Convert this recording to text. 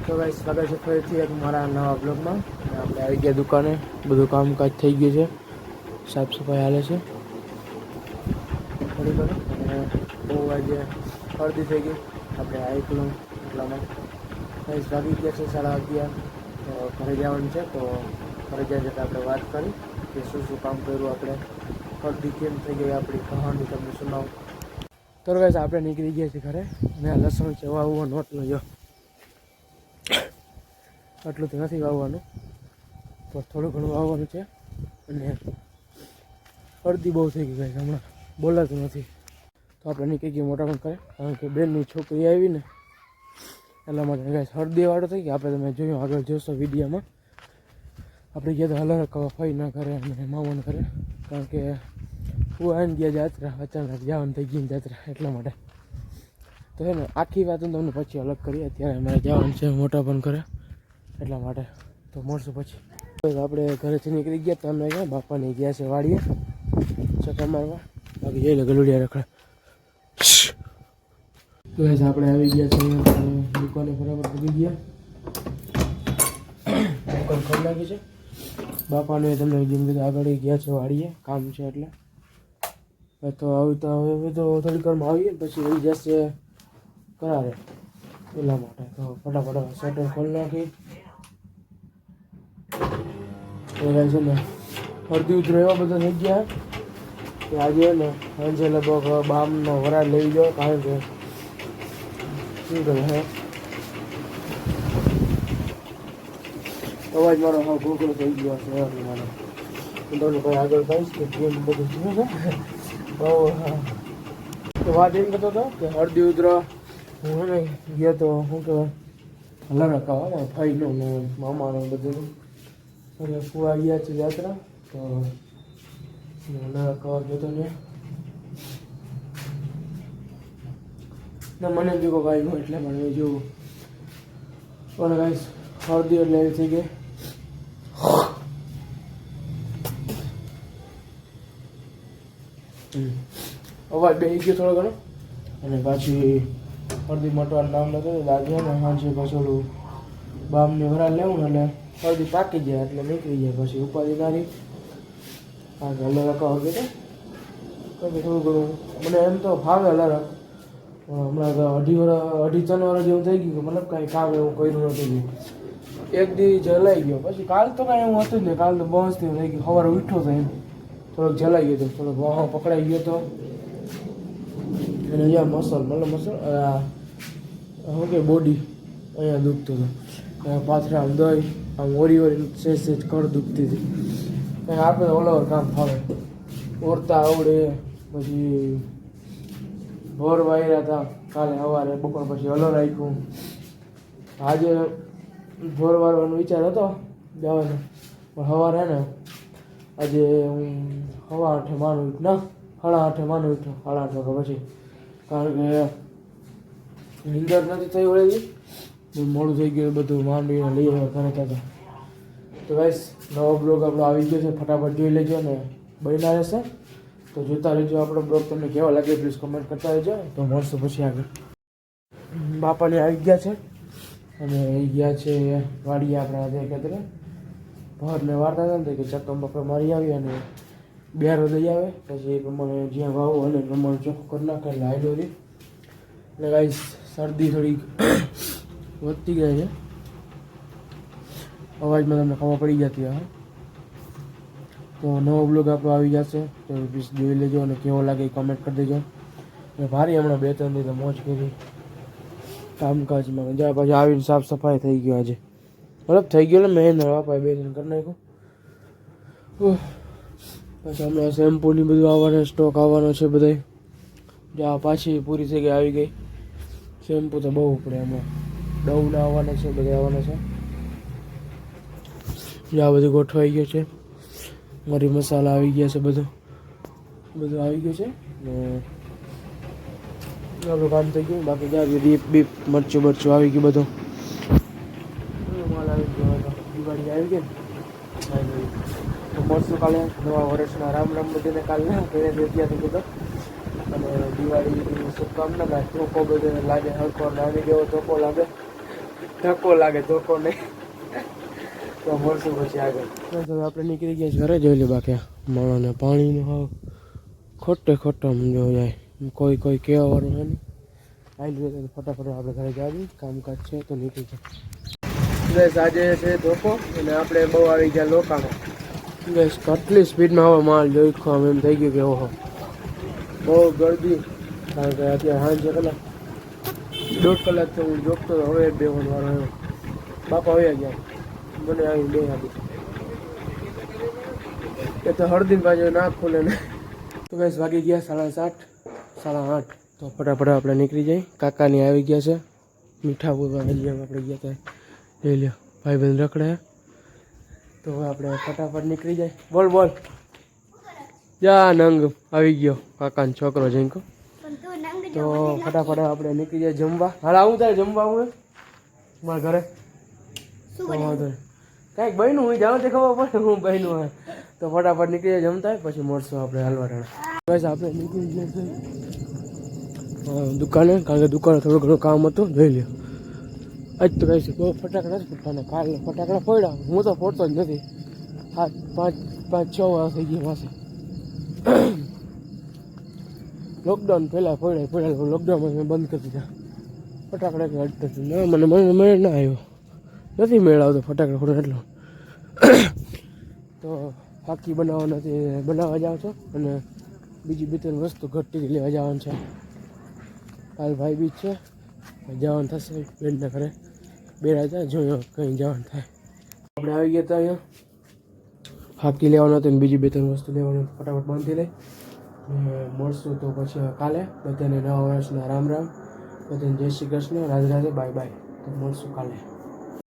તો ગાઈસ સ્વાગત છે ફરીથી એક મારા નવા બ્લોગમાં. આપણે આવી ગયા દુકાને, બધું કામકાજ થઈ ગયું છે, સાફ સફાઈ હાલે છે થોડી ઘણી. અને બહુ આજે અડધી થઈ ગઈ આપણે આવીકલું એટલામાં ગાઈસ વાગી ગયા છે 11:30. તો ઘરે જવાનું છે, તો ઘરે જાય છે તો આપણે વાત કરી કે શું શું કામ કર્યું આપણે, અડધી કેમ થઈ ગઈ આપણી કહાની તમને સુનાવું. તો ગાઈસ આપણે નીકળી ગયા છીએ ઘરે, અને લસણ છે વાવવાનો એટલો જો આટલું તો નથી વાવવાનું, તો થોડું ઘણું વાવવાનું છે. અને અડધી બહુ થઈ ગઈ ગાઈસ, હમણાં બોલાતું નથી. તો આપણે નીકળી ગયા મોટા પણ કરે, કારણ કે બેનની છોકરી આવી ને એટલા માટે ગાઈસ હળદી વાળો થઈ ગયા. આપણે તમે જોયું આગળ જોશો વિડીયોમાં, આપણે ગયા તો હલર કવા ફઈ ના કરે અને મામાને કરે, કારણ કે હું આવીને ગયા જાત્રા અચાનક જવાનું થઈ ગઈ જાત્રા એટલા માટે. તો છે ને આખી વાત હું તમને પછી અલગ કરી, અત્યારે અમારે જવાનું છે મોટા પણ કરે એટલા માટે. તો મળશું પછી. આપણે ઘરેથી નીકળી ગયા, તમે ક્યાં બાપાને ગયા છે વાડીએ ચક્કર મારવા, બાકી જઈ લે ગલુડિયા રખડે. તો આપણે આવી ગયા છે દુકાને, બરાબર પગી ગયા, દુકાન ખોલી નાખી છે. બાપાને તમને જેમ કીધું આગળ ગયા છે વાડીએ, કામ છે એટલે. તો આવતા હવે તો થોડીક વારમાં આવીએ પછી રહી જશે કરારે એટલા માટે. તો ફટાફટ શટર ખોલી નાખી. તો છે ને અડધી ઉતરો એવા બધા થઈ ગયા કે આજે ને સાંજે લગભગ બામનો વરાળ લઈ જાઓ, કારણ કે શું કરે હે અવાજ મારો હા ઘોઘરો થઈ ગયો છે મને. હું તમને કોઈ આગળ કહીશ કે કેમ બધું શું છે બહુ. તો વાત એમ કરતો હતો કે અડધી ઉતરો હું ને ગયો તો શું કહેવાય લરકાવા ફઈનો ને મામાનો બધું એટલે ફુવા ગયા છે યાત્રા, તો લરકાવા ગયો તો ને મને જો કોઈ ભાઈ એટલે મને જોવું પણ ગાઈસ અડધી એટલે એવી થઈ ગઈ. અવાજ બેસી ગયો થોડો ઘણો, અને પાછી અડધી મટવાનું નામ નતું લાગે ને સાંજે પાછું ઓલું બામની વરાળ લેવું ને એટલે અડધી પાકી જાય એટલે નીકળી જાય. પછી ઉપાધિ નારી કારણ કે હલરક વગેરે પછી થોડું ઘણું મને એમ તો ફાવે હલરક, હમણાં તો અઢી 3 વર્ષ જેવું થઈ ગયું કે મતલબ કાંઈ કામ એવું કર્યું નથી. એક દી જલાઈ ગયો, પછી કાલ તો કાંઈ એવું હતું જ નહીં, કાલ તો બસ થઈ ગયું, સવારે ઉઠ્યો તો એમ થોડોક જલાઈ ગયો હતો, થોડોક વાહો પકડાઈ ગયો હતો. અને અહીંયા મસલ શું કે બોડી અહીંયા દુખતું હતું, પાથરા આમ દહીં આમ ઓરી સેજ કર દુખતી હતી. કંઈ આપણે ઓલવર કામ ફાવે, ઓરતા આવડે. પછી ભોર વાયરા હતા કાલે સવારે, બપોર પછી હલો રાખ્યું. આજે ભોર વારવાનો વિચાર હતો જવાનો, પણ સવારે ને આજે હું 8:30 માનું ના 8:30 માનું ઉઠ્યો, 8:30 વાગ્યા પછી, કારણ કે નીંદર નથી થઈ વળેલી, મોડું થઈ ગયું બધું માંડીને લઈ આવ્યા ઘરે હતા. તો ગાઈસ નવો બ્લોગ આપણો આવી ગયો છે, ફટાફટ જોઈ લેજો ને બન્યા રહેશે. તો જોતા રહેજો આપણો બ્લોગ, તમને કેવો લાગે પ્લીઝ કમેન્ટ કરતા રહેજો. તો મળશું પછી આગળ. બાપાને આવી ગયા છે અને એ ગયા છે વાડીએ. આપણે આજે કહેતા ભરને વાર્તા હતા ને કે ચક્કમ બક્કર મારી આવી અને બિયારો દઈ આવે, પછી એ પ્રમાણે જ્યાં વાવું અને પ્રમાણે ચોખ્ખું કરી નાખે એટલે હાઈડો રહી. એટલે ગાઈસ શરદી થોડીક વધતી ગઈ છે, અવાજમાં તમને ખબર પડી જતી હશે. તો નવો બ્લોગ આપણો આવી જશે, તો પ્લીઝ જોઈ લેજો અને કેવો લાગે એ કમેન્ટ કરી દેજો. અને ભારી હમણાં 2-3 દી તો મોજ કરી કામકાજમાં, જ્યાં પાછું આવીને સાફ સફાઈ થઈ ગયો આજે, મતલબ થઈ ગયો ને મેં બાપાએ 2 દિન કરી નાખ્યું. પછી હમણાં શેમ્પૂની બધું આવવાનું સ્ટોક આવવાનો છે બધા, જ્યાં પાછી પૂરી થઈ ગઈ આવી ગઈ. શેમ્પૂ તો બહુ પડે હમણાં, ડવના આવવાના છે, બધા આવવાના છે. જ્યાં બધું ગોઠવાઈ ગયું છે, મરી મસાલા આવી ગયા છે, બધું આવી ગયું છે ને આપણું કામ થઈ ગયું. બાકી જ્યાં દીપ બીપ મરચું બરચું આવી ગયું, બધું માલ આવી ગયો. દિવાળી આવી ગઈ ને તો મળશું કાલે નવા વર્ષના રામ બધાને કાલે ઘરે ત્યાંથી કીધો. અને દિવાળીની શુભકામના, ચોખ્ખો બધાને લાગે હરખો નાની જેવો ચોખ્ખો લાગે. ધક્કો લાગે ધોકો નહીં. તો મળશું પછી આગળ. તો આપણે નીકળી ગયા છીએ ઘરે. જોઈ લે બાકી માણસને પાણીનો હાવ ખોટો જો જાય. કોઈ કહેવા વાળું છે નહીં. આવી રીતે ફટાફટ આપણે ઘરે જઈએ. કામકાજ છે તો નીકળી જાય. બસ આજે છે ધોકો અને આપણે બહુ આવી ગયા લોકામાં. બસ કેટલી સ્પીડમાં હવે માલ જોઈ આમ એમ થઈ ગયું કે ઓહો બહુ ગરદી. કારણ કે અત્યારે સાંજે કલાક 1.5 કલાકથી હું જોગતો હતો. હવે બેવાનો વાળો આવ્યો. બાપા હવે ગયા મને આવી બે આપી. એ તો હળદી બાજુ ના ખુલે ને. તો બસ વાગી ગયા 7:30 8:30. તો ફટાફટ આપણે નીકળી જઈએ. કાકાની આવી ગયા છે મીઠા બોલવા. હજી આપણે ગયા હતા લઈ લ્યો ભાઈ બહેન રખડે. તો હવે આપણે ફટાફટ નીકળી જાય. બોલ જા નંગ આવી ગયો કાકાનો છોકરો જઈકો. તો ફટાફટ આપણે નીકળી જાય જમવા. હાલ આવું તારે જમવા આવું મારા ઘરે. કાંઈક બહેનું હું જાઉં તે ખબર પડે હું બહેનું હોય. તો ફટાફટ નીકળી જાય જમતા પછી મળશું આપણે હાલવા. બસ આપણે નીકળી ગયા દુકાને. કારણ કે દુકાને થોડું ઘણું કામ હતું. જોઈ લ્યો આજ તો કહીશું બહુ ફટાકડા નથી ફૂટવાના. કાલે ફટાકડા ફોડ્યા. હું તો ફોડતો જ નથી. 5-6 વાર થઈ ગયા પાસે. લોકડાઉન પહેલાં ફોડ્યા. લોકડાઉનમાં મેં બંધ કરી દીધા ફટાકડા. કે અડતા ના મને મેળ ના આવ્યો. નથી મેળ આવતો ફટાકડા ફોડો એટલો. તો ફાકી બનાવવા જાઉં છો. અને બીજી 2-3 વસ્તુ ઘટી લેવા જવાનું છે. કાલ ભાઈ બીજ છે. જવાનું થશે બેનના ઘરે. બેરા જાય જોયો કંઈ જવાનું થાય. આપણે આવી ગયા હતા અહીંયા. ફાકી લેવાનું હતું ને બીજી 2-3 વસ્તુ લેવાનું. ફટાફટ બાંધી લઈ મળશું તો પછી કાલે. બધાને નવા વર્ષના રામ રામ. બધાને જય શ્રી કૃષ્ણ. રાધે રાધે. Bye bye. તો મળશું કાલે.